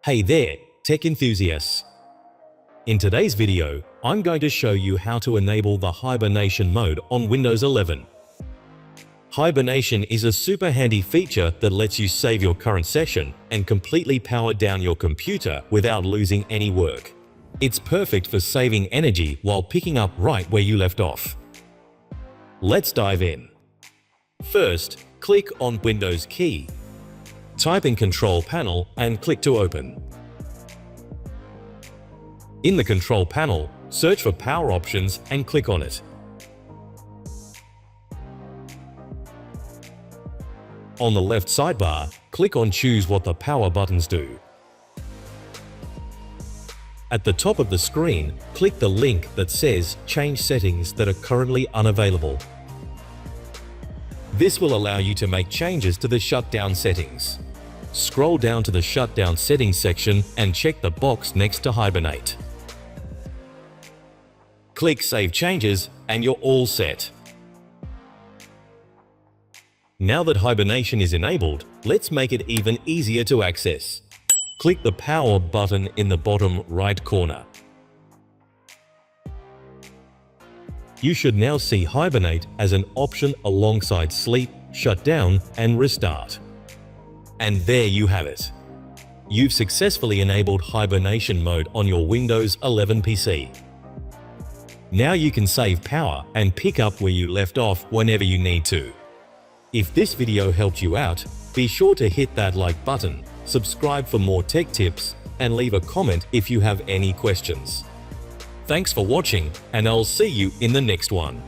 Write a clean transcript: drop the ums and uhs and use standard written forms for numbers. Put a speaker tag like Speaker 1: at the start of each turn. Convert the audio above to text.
Speaker 1: Hey there, tech enthusiasts! In today's video, I'm going to show you how to enable the hibernation mode on Windows 11. Hibernation is a super handy feature that lets you save your current session and completely power down your computer without losing any work. It's perfect for saving energy while picking up right where you left off. Let's dive in. First, click on Windows key. Type in Control Panel and click to open. In the Control Panel, search for Power Options and click on it. On the left sidebar, click on Choose what the power buttons do. At the top of the screen, click the link that says Change settings that are currently unavailable. This will allow you to make changes to the shutdown settings. Scroll down to the Shutdown Settings section and check the box next to Hibernate. Click Save Changes and you're all set. Now that Hibernation is enabled, let's make it even easier to access. Click the Power button in the bottom right corner. You should now see Hibernate as an option alongside Sleep, Shutdown, and Restart. And there you have it. You've successfully enabled hibernation mode on your Windows 11 PC. Now you can save power and pick up where you left off whenever you need to. If this video helped you out, be sure to hit that like button, subscribe for more tech tips, and leave a comment if you have any questions. Thanks for watching, and I'll see you in the next one.